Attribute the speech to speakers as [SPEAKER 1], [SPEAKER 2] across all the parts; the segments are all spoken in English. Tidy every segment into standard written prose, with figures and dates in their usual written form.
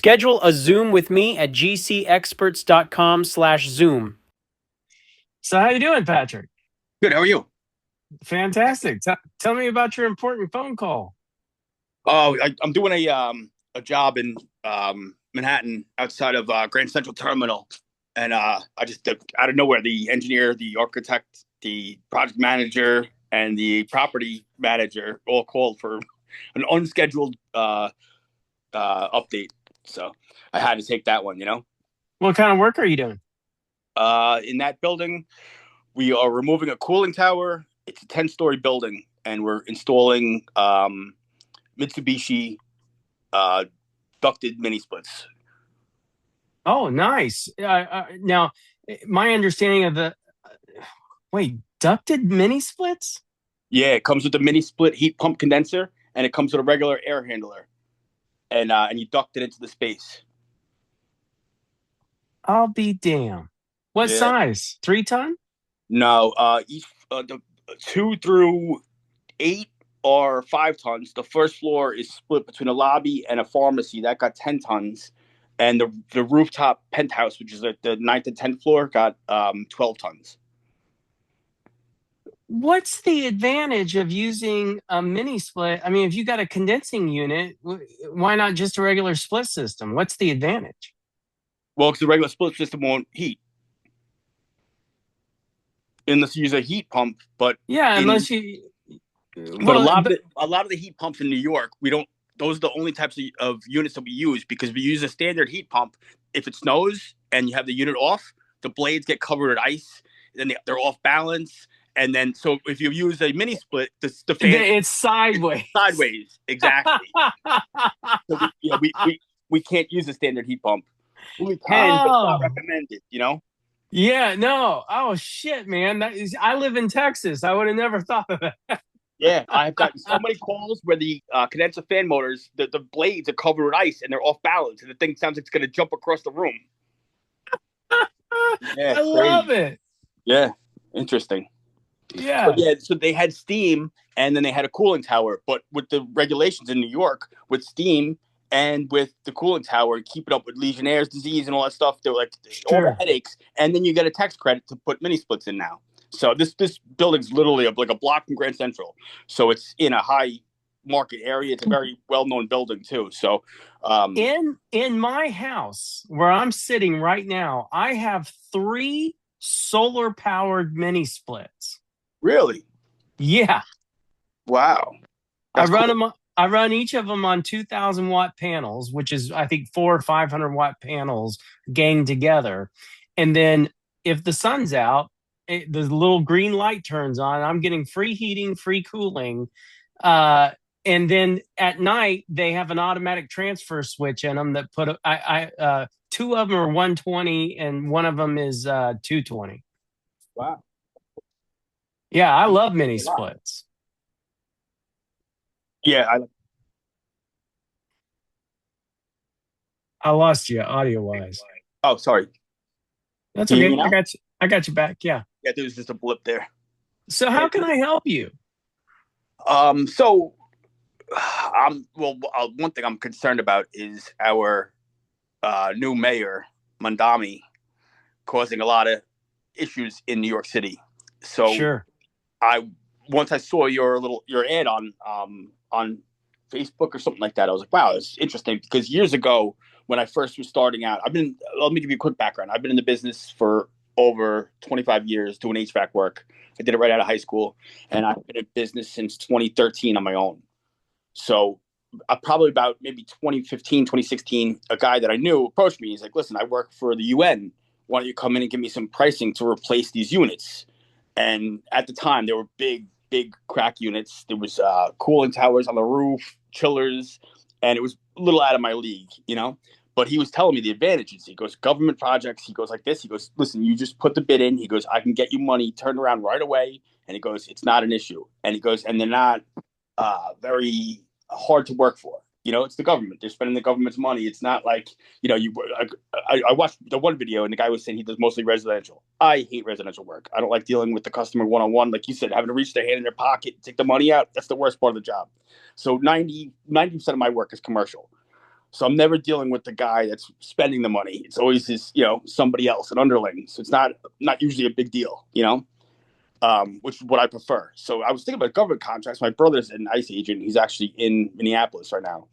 [SPEAKER 1] Schedule a Zoom with me at GCExperts.com/Zoom.
[SPEAKER 2] So how you doing, Patrick?
[SPEAKER 3] Good. How are you?
[SPEAKER 2] Fantastic. Tell me about your important phone call.
[SPEAKER 3] Oh, I'm doing a job in Manhattan outside of Grand Central Terminal, and I just out of nowhere, the engineer, the architect, the project manager, and the property manager all called for an unscheduled update. So I had to take that one.
[SPEAKER 2] What kind of work are you doing?
[SPEAKER 3] In that building, we are removing a cooling tower. It's a 10-story building, and we're installing Mitsubishi ducted mini splits.
[SPEAKER 2] Oh, nice. Now, my understanding of ducted mini splits?
[SPEAKER 3] Yeah, it comes with a mini split heat pump condenser, and it comes with a regular air handler, and you duct it into the space.
[SPEAKER 2] I'll be damned. What size? 3-ton?
[SPEAKER 3] No, each the 2 through 8 are 5 tons. The first floor is split between a lobby and a pharmacy that got 10 tons, and the rooftop penthouse, which is like the 9th and 10th floor, got 12 tons.
[SPEAKER 2] What's the advantage of using a mini split? I mean, if you got a condensing unit, why not just a regular split system? What's the advantage?
[SPEAKER 3] Well, because the regular split system won't heat unless you use a heat pump. But
[SPEAKER 2] yeah, unless
[SPEAKER 3] you. But a lot of the heat pumps in New York, we don't. Those are the only types of units that we use, because we use a standard heat pump. If it snows and you have the unit off, the blades get covered in ice, then they're off balance. And then, so if you use a mini split, the fan,
[SPEAKER 2] it's sideways.
[SPEAKER 3] It's sideways, exactly. So we can't use a standard heat pump. We can, but it's not recommended.
[SPEAKER 2] Yeah, no. Oh shit, man. I live in Texas. I would have never thought of that.
[SPEAKER 3] Yeah, I've gotten so many calls where the condenser fan motors, the blades are covered with ice and they're off balance, and the thing sounds like it's going to jump across the room.
[SPEAKER 2] Yeah, I love it.
[SPEAKER 3] Yeah, interesting.
[SPEAKER 2] Yeah.
[SPEAKER 3] So they had steam, and then they had a cooling tower. But with the regulations in New York, with steam and with the cooling tower, keeping up with Legionnaire's disease and all that stuff, they're like all the headaches. And then you get a tax credit to put mini splits in now. So this building's literally like a block from Grand Central. So it's in a high market area. It's a very well-known building too. So
[SPEAKER 2] in my house where I'm sitting right now, I have 3 solar-powered mini splits.
[SPEAKER 3] Really?
[SPEAKER 2] Yeah.
[SPEAKER 3] Wow.
[SPEAKER 2] I run each of them on 2,000 watt panels, which is, I think, 400 or 500 watt panels ganged together. And then if the sun's out, the little green light turns on. I'm getting free heating, free cooling. And then at night, they have an automatic transfer switch in them that put 2 of them are 120 and one of them is 220.
[SPEAKER 3] Wow.
[SPEAKER 2] Yeah, I love mini splits.
[SPEAKER 3] Yeah,
[SPEAKER 2] I lost you audio wise.
[SPEAKER 3] Oh, sorry.
[SPEAKER 2] That's okay. I got you back. Yeah.
[SPEAKER 3] Yeah, there was just a blip there.
[SPEAKER 2] So how can I help you?
[SPEAKER 3] One thing I'm concerned about is our new mayor, Mandami, causing a lot of issues in New York City. So
[SPEAKER 2] sure.
[SPEAKER 3] Once I saw your ad on Facebook or something like that, I was like, wow, it's interesting, because years ago when I first was starting out, let me give you a quick background. I've been in the business for over 25 years doing HVAC work. I did it right out of high school, and I've been in business since 2013 on my own. So probably about maybe 2015, 2016, a guy that I knew approached me. He's like, listen, I work for the UN. Why don't you come in and give me some pricing to replace these units? And at the time, there were big crack units. There was cooling towers on the roof, chillers, and it was a little out of my league, But he was telling me the advantages. He goes, government projects. He goes like this. He goes, listen, you just put the bid in. He goes, I can get you money turned around right away. And he goes, it's not an issue. And he goes, and they're not very hard to work for. It's the government. They're spending the government's money. It's not like, I watched the one video and the guy was saying he does mostly residential. I hate residential work. I don't like dealing with the customer one-on-one. Like you said, having to reach their hand in their pocket, take the money out. That's the worst part of the job. So 90% of my work is commercial. So I'm never dealing with the guy that's spending the money. It's always his, somebody else, an underling. So it's not usually a big deal, which is what I prefer. So I was thinking about government contracts. My brother's an ICE agent. He's actually in Minneapolis right now.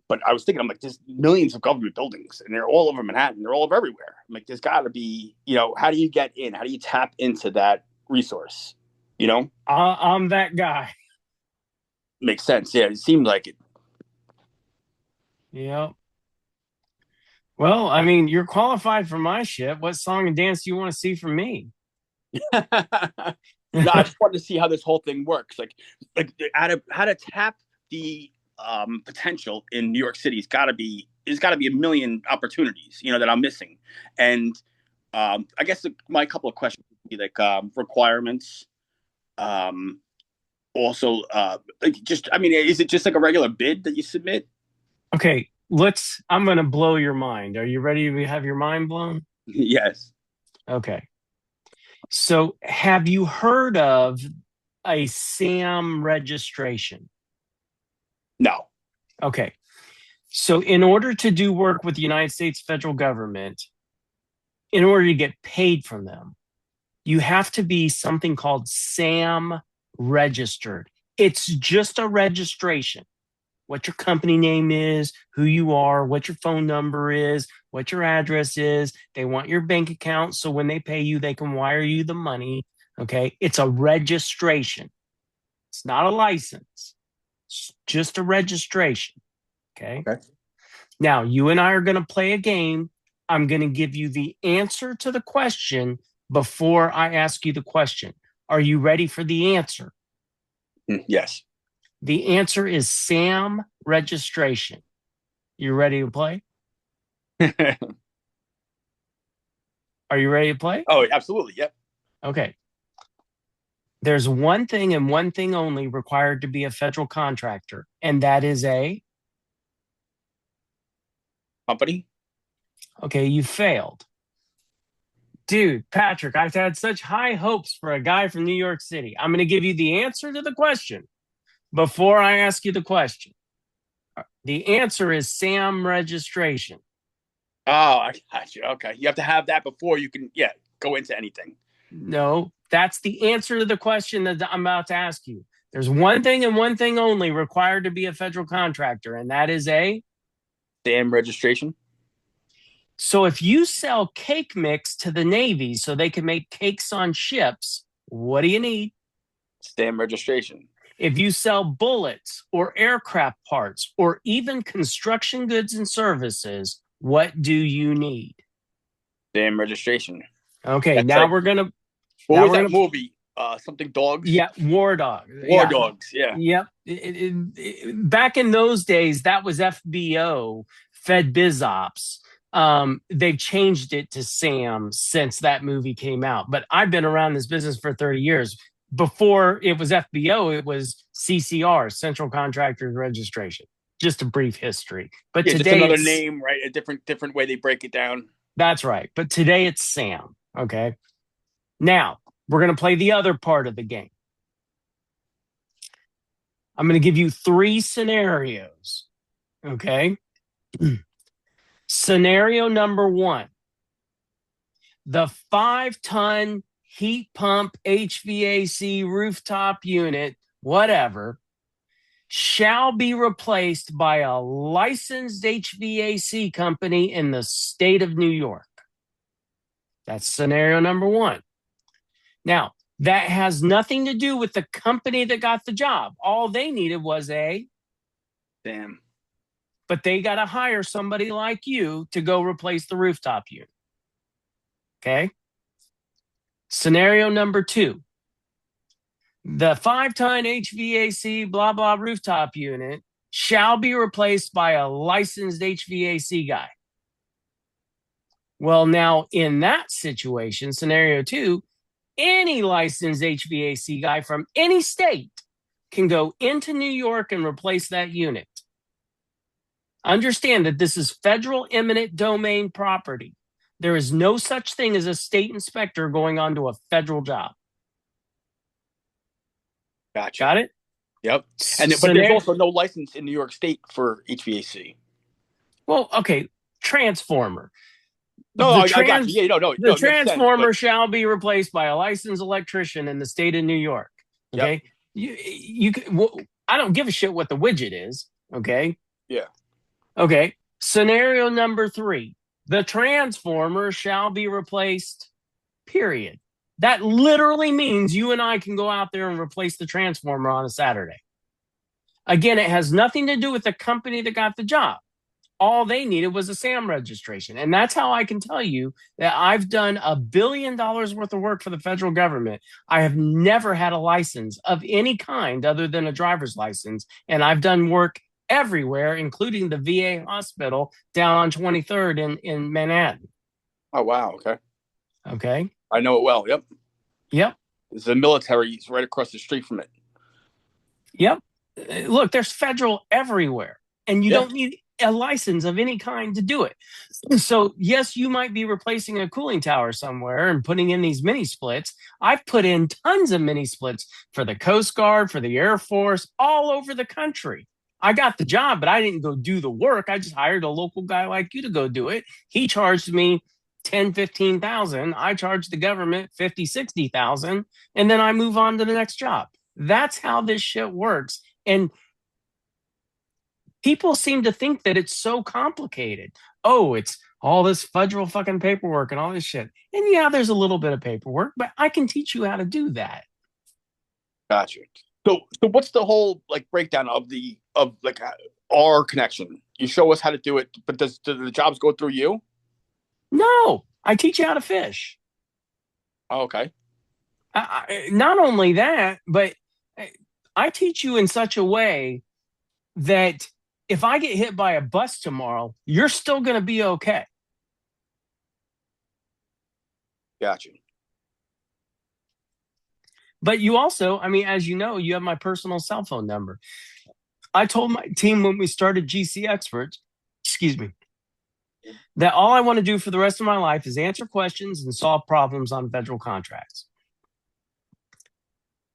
[SPEAKER 3] But I was thinking, I'm like, there's millions of government buildings, and they're all over Manhattan. They're all over everywhere. I'm like, there's got to be, how do you get in? How do you tap into that resource?
[SPEAKER 2] I'm that guy.
[SPEAKER 3] Makes sense. Yeah, it seemed like it.
[SPEAKER 2] Yeah. Well, I mean, you're qualified for my shit. What song and dance do you want to see from me?
[SPEAKER 3] No, I just wanted to see how this whole thing works. Like how to tap the potential in New York City. There's got to be a million opportunities, that I'm missing. And I guess my couple of questions would be like requirements. Also, is it just like a regular bid that you submit?
[SPEAKER 2] Okay, I'm going to blow your mind. Are you ready to have your mind blown?
[SPEAKER 3] Yes.
[SPEAKER 2] Okay. So, have you heard of a SAM registration?
[SPEAKER 3] No.
[SPEAKER 2] Okay. So, in order to do work with the United States federal government, in order to get paid from them, you have to be something called SAM registered. It's just a registration. What your company name is, who you are, what your phone number is, what your address is. They want your bank account. So when they pay you, they can wire you the money. Okay. It's a registration. It's not a license. It's just a registration. Okay. Now, you and I are going to play a game. I'm going to give you the answer to the question before I ask you the question. Are you ready for the answer?
[SPEAKER 3] Yes.
[SPEAKER 2] The answer is SAM registration. You ready to play? Are you ready to play?
[SPEAKER 3] Oh, absolutely. Yep.
[SPEAKER 2] Okay. There's one thing and one thing only required to be a federal contractor, and that is a
[SPEAKER 3] company.
[SPEAKER 2] Okay, you failed. Dude, Patrick, I've had such high hopes for a guy from New York City. I'm going to give you the answer to the question before I ask you the question. The answer is SAM registration.
[SPEAKER 3] Oh, I got you. Okay. You have to have that before you can, go into anything.
[SPEAKER 2] No, that's the answer to the question that I'm about to ask you. There's one thing and one thing only required to be a federal contractor, and that is a
[SPEAKER 3] SAM registration.
[SPEAKER 2] So if you sell cake mix to the Navy so they can make cakes on ships, what do you need?
[SPEAKER 3] SAM registration.
[SPEAKER 2] If you sell bullets or aircraft parts or even construction goods and services, what do you need?
[SPEAKER 3] SAM registration.
[SPEAKER 2] Okay,
[SPEAKER 3] That's
[SPEAKER 2] now
[SPEAKER 3] like,
[SPEAKER 2] we're gonna.
[SPEAKER 3] What was that movie? Something dogs.
[SPEAKER 2] Yeah, War Dog.
[SPEAKER 3] War Dogs. Yeah.
[SPEAKER 2] Yep. Back in those days, that was FBO, Fed Biz Ops. They've changed it to SAM since that movie came out. But I've been around this business for 30 years. Before it was FBO, it was CCR, Central Contractors Registration. Just a brief history. But today,
[SPEAKER 3] just another name, right? A different way they break it down.
[SPEAKER 2] That's right. But today it's SAM. Okay. Now we're going to play the other part of the game. I'm going to give you 3 scenarios. Okay. Scenario number 1, the 5-ton heat pump HVAC rooftop unit, whatever, shall be replaced by a licensed HVAC company in the state of New York. That's scenario number 1. Now, that has nothing to do with the company that got the job. All they needed was a
[SPEAKER 3] SAM.
[SPEAKER 2] But they got to hire somebody like you to go replace the rooftop unit. Okay. Scenario number 2, the 5-ton HVAC blah, blah rooftop unit shall be replaced by a licensed HVAC guy. Well, now in that situation, scenario 2, any licensed HVAC guy from any state can go into New York and replace that unit. Understand that this is federal eminent domain property. There is no such thing as a state inspector going onto a federal job.
[SPEAKER 3] Gotcha.
[SPEAKER 2] Got it?
[SPEAKER 3] Yep. But there's also no license in New York State for HVAC.
[SPEAKER 2] Well, okay, transformer.
[SPEAKER 3] No,
[SPEAKER 2] The
[SPEAKER 3] I got you.
[SPEAKER 2] trans
[SPEAKER 3] Yeah, no, no,
[SPEAKER 2] the
[SPEAKER 3] no, it makes sense. But
[SPEAKER 2] transformer shall be replaced by a licensed electrician in the state of New York.
[SPEAKER 3] yep,
[SPEAKER 2] Okay, I don't give a shit what the widget is. Okay,
[SPEAKER 3] yeah,
[SPEAKER 2] okay. Scenario number three: the transformer shall be replaced. Period. That literally means you and I can go out there and replace the transformer on a Saturday. Again, it has nothing to do with the company that got the job. All they needed was a SAM registration. And that's how I can tell you that I've done $1 billion worth of work for the federal government. I have never had a license of any kind other than a driver's license. And I've done work everywhere, including the VA hospital down on 23rd in Manhattan.
[SPEAKER 3] oh wow, okay,
[SPEAKER 2] Okay.
[SPEAKER 3] I know it well. Yep,
[SPEAKER 2] Yep.
[SPEAKER 3] the military is right across the street from it.
[SPEAKER 2] Yep. Look, there's federal everywhere, and you
[SPEAKER 3] Yeah,
[SPEAKER 2] don't need a license of any kind to do it. So, yes, you might be replacing a cooling tower somewhere and putting in these mini splits. I've put in tons of mini splits for the Coast Guard, for the Air Force, all over the country. I got the job, but I didn't go do the work. I just hired a local guy like you to go do it. He charged me 10, 15,000. I charged the government 50, 60,000, and then I move on to the next job. That's how this shit works. And people seem to think that it's so complicated. Oh, it's all this federal fucking paperwork and all this shit. And yeah, there's a little bit of paperwork, but I can teach you how to do that.
[SPEAKER 3] gotcha. So what's the whole like breakdown of our connection? You show us how to do it, but do the jobs go through you?
[SPEAKER 2] No, I teach you how to fish.
[SPEAKER 3] Oh, okay,
[SPEAKER 2] Not only that, but I teach you in such a way that if I get hit by a bus tomorrow, you're still going to be okay.
[SPEAKER 3] gotcha.
[SPEAKER 2] But you also, I mean, as you know, you have my personal cell phone number. I told my team when we started GCExperts, excuse me, that all I want to do for the rest of my life is answer questions and solve problems on federal contracts.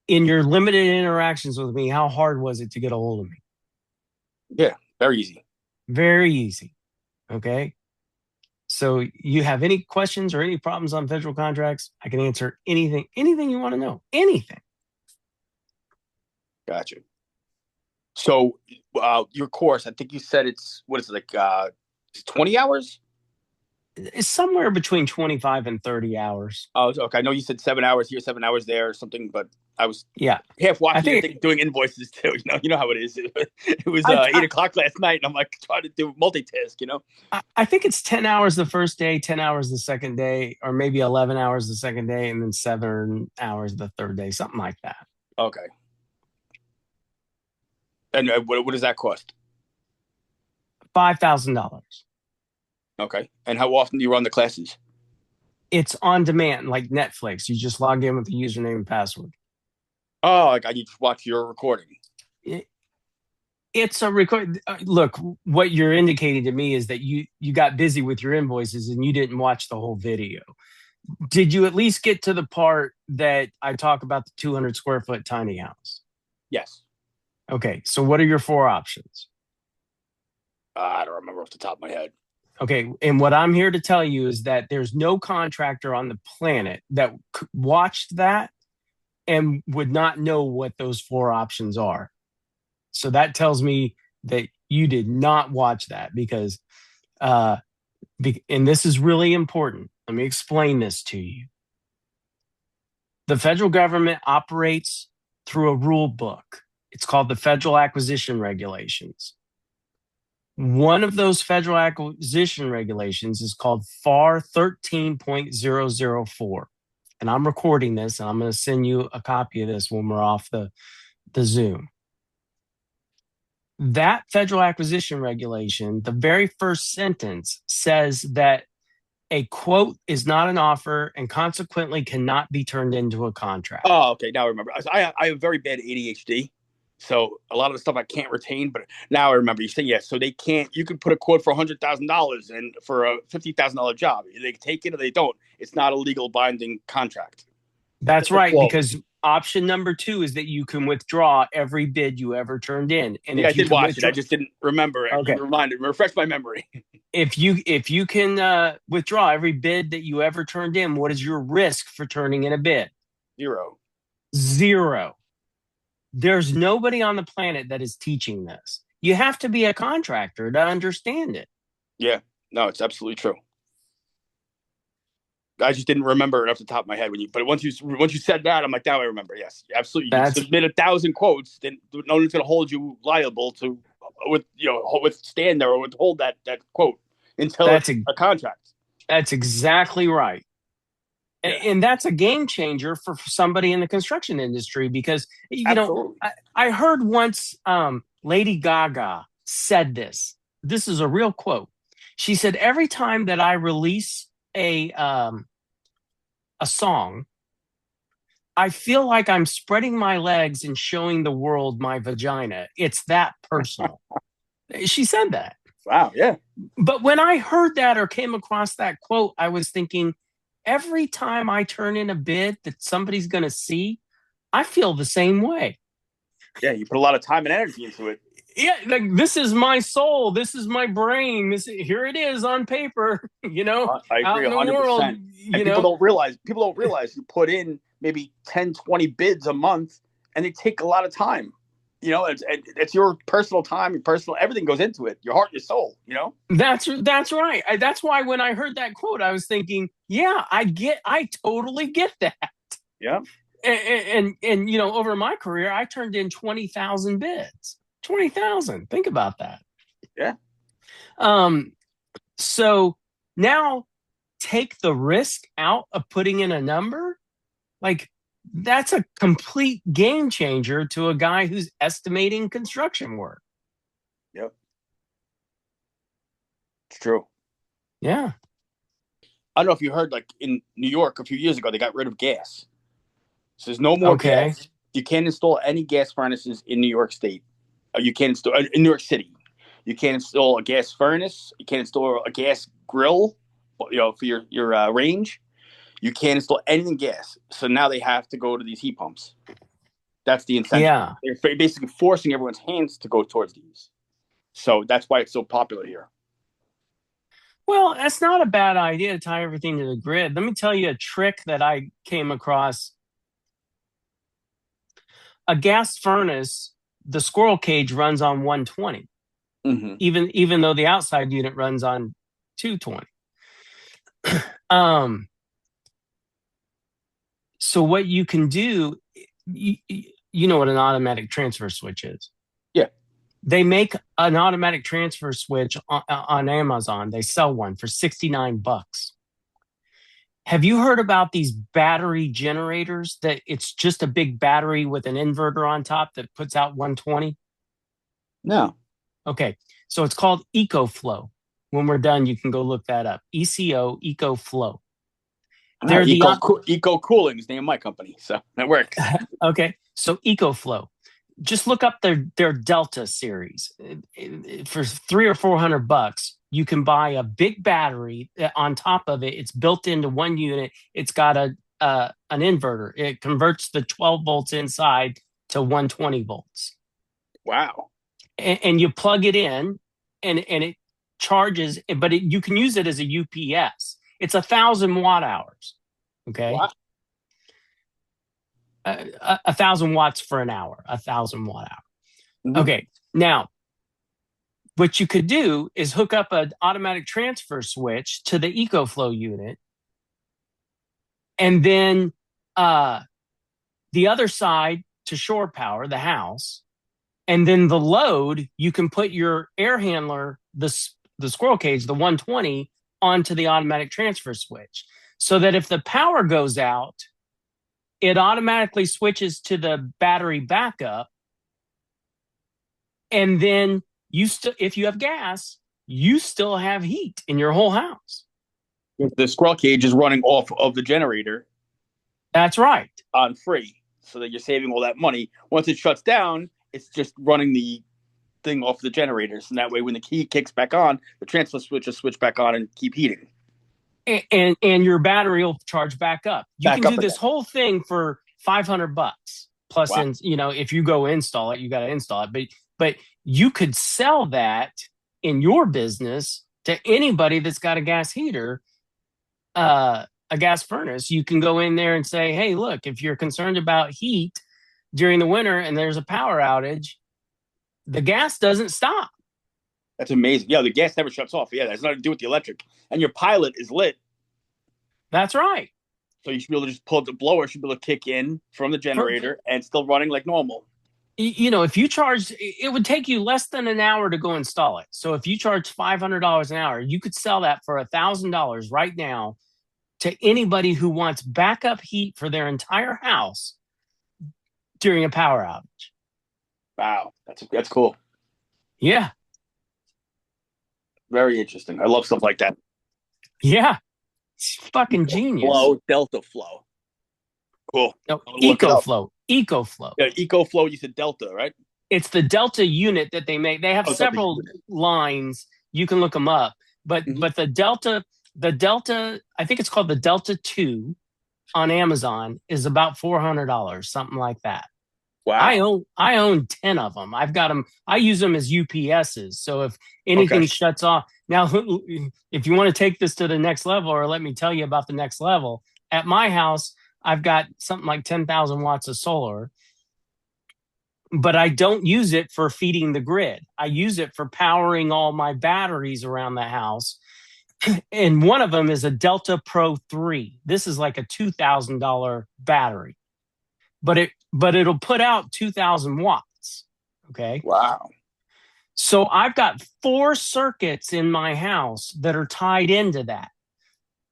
[SPEAKER 2] In your limited interactions with me, how hard was it to get a hold of me?
[SPEAKER 3] Yeah, very easy.
[SPEAKER 2] Very easy. Okay. So you have any questions or any problems on federal contracts? I can answer anything you want to know. Anything.
[SPEAKER 3] Gotcha. So, your course, I think you said it's what is it like? 20 hours?
[SPEAKER 2] It's somewhere between 25 and 30 hours.
[SPEAKER 3] Oh, okay. I know you said 7 hours here, 7 hours there, or something, but I was
[SPEAKER 2] Yeah.
[SPEAKER 3] half
[SPEAKER 2] I
[SPEAKER 3] watching
[SPEAKER 2] think
[SPEAKER 3] it, doing invoices too. You know how it is. It was
[SPEAKER 2] I,
[SPEAKER 3] 8 o'clock last night, and I'm like trying to do multitask.
[SPEAKER 2] I think it's 10 hours the first day, 10 hours the second day, or maybe 11 hours the second day, and then 7 hours the third day, something like that.
[SPEAKER 3] Okay. And what does that cost?
[SPEAKER 2] $5,000.
[SPEAKER 3] Okay. And how often do you run the classes?
[SPEAKER 2] It's on demand, like Netflix. You just log in with the username and password.
[SPEAKER 3] Oh, like I need to watch your recording.
[SPEAKER 2] It, it's a record. Look, what you're indicating to me is that you got busy with your invoices and you didn't watch the whole video. Did you at least get to the part that I talk about the 200 square foot tiny house?
[SPEAKER 3] Yes.
[SPEAKER 2] Okay, so what are your four options?
[SPEAKER 3] I don't remember off the top of my head.
[SPEAKER 2] Okay, and what I'm here to tell you is that there's no contractor on the planet that watched that and would not know what those four options are. So that tells me that you did not watch that because, and this is really important. Let me explain this to you. The federal government operates through a rule book. It's called the Federal Acquisition Regulations. One of those federal acquisition regulations is called FAR 13.004. And I'm recording this, and I'm going to send you a copy of this when we're off the Zoom. That federal acquisition regulation, the very first sentence says that a quote is not an offer and consequently cannot be turned into a contract.
[SPEAKER 3] Oh, okay. Now I remember. I have very bad ADHD. So a lot of the stuff I can't retain, but now I remember you saying yes. So they can't. You can put a quote for $100,000 and for a $50,000 job. They take it or they don't. It's not a legal binding contract.
[SPEAKER 2] That's right, because option number 2 is that you can withdraw every bid you ever turned in. And
[SPEAKER 3] Yeah, I
[SPEAKER 2] if you
[SPEAKER 3] did
[SPEAKER 2] can
[SPEAKER 3] watch it.
[SPEAKER 2] withdraw,
[SPEAKER 3] I just didn't remember it.
[SPEAKER 2] okay,
[SPEAKER 3] Refresh my memory.
[SPEAKER 2] if you can withdraw every bid that you ever turned in, what is your risk for turning in a bid?
[SPEAKER 3] 0.
[SPEAKER 2] 0. There's nobody on the planet that is teaching this. You have to be a contractor to understand it.
[SPEAKER 3] Yeah, no, it's absolutely true. I just didn't remember it off the top of my head but once you said that, I'm like, now I remember. Yes, absolutely. You submit 1,000 quotes, then no one's going to hold you liable to withstand or withhold that quote until it's a contract.
[SPEAKER 2] That's exactly right.
[SPEAKER 3] Yeah.
[SPEAKER 2] And that's a game changer for somebody in the construction industry because I heard once Lady Gaga said this. This is a real quote. She said, every time that I release a song, I feel like I'm spreading my legs and showing the world my vagina. It's that personal. She said that.
[SPEAKER 3] Wow, yeah.
[SPEAKER 2] But when I heard that or came across that quote, I was thinking, every time I turn in a bid that somebody's going to see, I feel the same way.
[SPEAKER 3] Yeah, you put a lot of time and energy into it.
[SPEAKER 2] Yeah, like this is my soul. This is my brain. Here it is on paper.
[SPEAKER 3] I agree,
[SPEAKER 2] out in the
[SPEAKER 3] 100%.
[SPEAKER 2] world.
[SPEAKER 3] And people don't realize you put in maybe 10, 20 bids a month, and they take a lot of time. It's your personal time, your personal everything goes into it. Your heart, your soul.
[SPEAKER 2] That's right. That's why when I heard that quote, I was thinking, yeah, I totally get that.
[SPEAKER 3] Yeah.
[SPEAKER 2] And over my career, I turned in 20,000 bids. 20,000. Think about that.
[SPEAKER 3] Yeah.
[SPEAKER 2] So now take the risk out of putting in a number. Like that's a complete game changer to a guy who's estimating construction work.
[SPEAKER 3] Yep. It's true.
[SPEAKER 2] Yeah.
[SPEAKER 3] I don't know if you heard, like in New York a few years ago, they got rid of gas. So there's no more gas. You can't install any gas furnaces in New York State. You can't install in New York City. You can't install a gas furnace. You can't install a gas grill, for your range. You can't install anything gas. So now they have to go to these heat pumps. That's the incentive.
[SPEAKER 2] Yeah.
[SPEAKER 3] They're basically forcing everyone's hands to go towards these. So that's why it's so popular here.
[SPEAKER 2] Well, that's not a bad idea to tie everything to the grid. Let me tell you a trick that I came across. A gas furnace, the squirrel cage runs on 120, even though the outside unit runs on 220. So what you can do, you know what an automatic transfer switch is?
[SPEAKER 3] Yeah.
[SPEAKER 2] They make an automatic transfer switch on Amazon. They sell one for $69. Have you heard about these battery generators that it's just a big battery with an inverter on top that puts out 120?
[SPEAKER 3] No.
[SPEAKER 2] Okay. So it's called EcoFlow. When we're done, you can go look that up. EcoFlow.
[SPEAKER 3] They're Eco Cooling is the name of my company, so that works.
[SPEAKER 2] Okay. So EcoFlow. Just look up their Delta series. For $300 or $400, you can buy a big battery. On top of it, it's built into one unit. It's got an inverter. It converts the 12 volts inside to 120 volts.
[SPEAKER 3] Wow.
[SPEAKER 2] And you plug it in, and it charges, but you can use it as a UPS. It's 1,000 watt hours. Okay.
[SPEAKER 3] Wow.
[SPEAKER 2] 1,000 watts for an hour, 1,000 watt hour.
[SPEAKER 3] Mm-hmm.
[SPEAKER 2] Okay. Now, what you could do is hook up an automatic transfer switch to the EcoFlow unit. And then the other side to shore power, the house. And then the load, you can put your air handler, the squirrel cage, the 120, onto the automatic transfer switch. So that if the power goes out, it automatically switches to the battery backup. And then if you have gas, you still have heat in your whole house.
[SPEAKER 3] The squirrel cage is running off of the generator.
[SPEAKER 2] That's right.
[SPEAKER 3] On free. So that you're saving all that money. Once it shuts down, it's just running the thing off the generators. And that way, when the key kicks back on, the transfer switch will switch back on and keep heating.
[SPEAKER 2] And your battery will charge back up. You can do this whole thing for $500 plus.
[SPEAKER 3] Wow.
[SPEAKER 2] If you go install it, you got to install it. But you could sell that in your business to anybody that's got a gas heater, a gas furnace. You can go in there and say, hey, look, if you're concerned about heat during the winter and there's a power outage, the gas doesn't stop.
[SPEAKER 3] That's amazing. Yeah, the gas never shuts off. Yeah, that's nothing to do with the electric. And your pilot is lit.
[SPEAKER 2] That's right.
[SPEAKER 3] So you should be able to just pull the blower, should be able to kick in from the generator and still running like normal.
[SPEAKER 2] If you charge, it would take you less than an hour to go install it. So if you charge $500 an hour, you could sell that for $1,000 right now to anybody who wants backup heat for their entire house during a power outage.
[SPEAKER 3] Wow, that's cool.
[SPEAKER 2] Yeah.
[SPEAKER 3] Very interesting. I love stuff like that.
[SPEAKER 2] Yeah. It's fucking genius.
[SPEAKER 3] Delta flow. Cool.
[SPEAKER 2] No, EcoFlow.
[SPEAKER 3] Yeah, EcoFlow, you said Delta, right?
[SPEAKER 2] It's the Delta unit that they make. They have several lines. You can look them up. But the Delta, I think it's called the Delta 2 on Amazon, is about $400, something like that.
[SPEAKER 3] Wow.
[SPEAKER 2] I own 10 of them. I've got them. I use them as UPSs. So if anything shuts off. Now, if you want to take this to the next level, or let me tell you about the next level, at my house, I've got something like 10,000 watts of solar, but I don't use it for feeding the grid. I use it for powering all my batteries around the house. And one of them is a Delta Pro 3. This is like a $2,000 battery, but it'll put out 2,000 watts. Okay.
[SPEAKER 3] Wow.
[SPEAKER 2] So I've got 4 circuits in my house that are tied into that.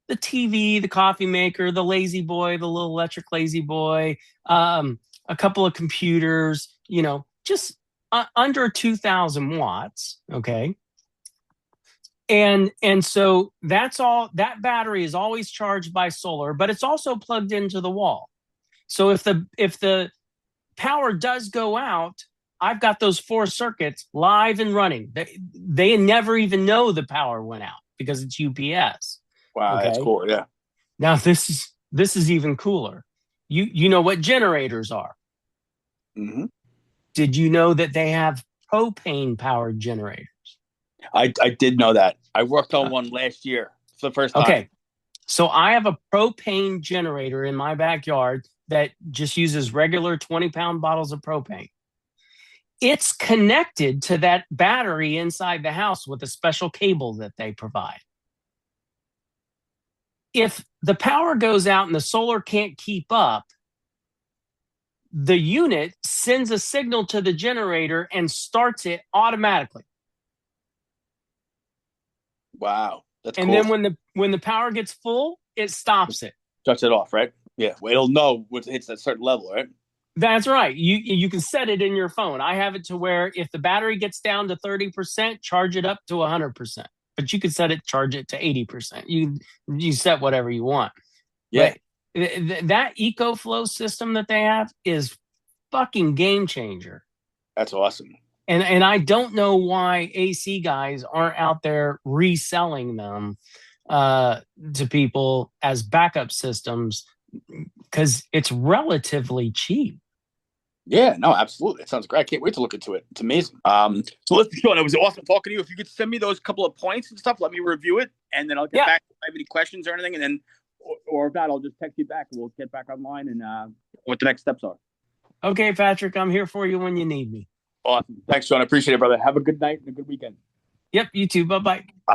[SPEAKER 2] The TV, the coffee maker, the lazy boy, the little electric lazy boy, a couple of computers, just under 2,000 watts. Okay. And so that's all. That battery is always charged by solar, but it's also plugged into the wall. So if the power does go out, I've got those 4 circuits live and running. They never even know the power went out because it's UPS.
[SPEAKER 3] Wow, that's cool. Yeah.
[SPEAKER 2] Now this is even cooler. You know what generators are?
[SPEAKER 3] Mm-hmm.
[SPEAKER 2] Did you know that they have propane powered generators?
[SPEAKER 3] I did know that. I worked on one last year. It's the first time.
[SPEAKER 2] Okay. So I have a propane generator in my backyard that just uses regular 20-pound bottles of propane. It's connected to that battery inside the house with a special cable that they provide. If the power goes out and the solar can't keep up, the unit sends a signal to the generator and starts it automatically.
[SPEAKER 3] Wow, that's cool.
[SPEAKER 2] And then when the power gets full, it stops it.
[SPEAKER 3] Shuts it off, right? Yeah, well, it'll know when it hits that certain level, right?
[SPEAKER 2] That's right. You can set it in your phone. I have it to where if the battery gets down to 30%, charge it up to 100%. But you can charge it to 80%. You set whatever you want.
[SPEAKER 3] Yeah.
[SPEAKER 2] But that EcoFlow system that they have is fucking game changer.
[SPEAKER 3] That's awesome.
[SPEAKER 2] And I don't know why AC guys aren't out there reselling them to people as backup systems, because it's relatively cheap.
[SPEAKER 3] Yeah, no, absolutely. It sounds great. I can't wait to look into it. It's amazing. So let's be sure. It was awesome talking to you. If you could send me those couple of points and stuff, let me review it, and then I'll get back if I have any questions or anything, and then, or if not, I'll just text you back, and we'll get back online and what the next steps are.
[SPEAKER 2] Okay, Patrick, I'm here for you when you need me.
[SPEAKER 3] Awesome. Thanks, Sean. I appreciate it, brother. Have a good night and a good weekend.
[SPEAKER 2] Yep, you too. Bye-bye.
[SPEAKER 3] Bye.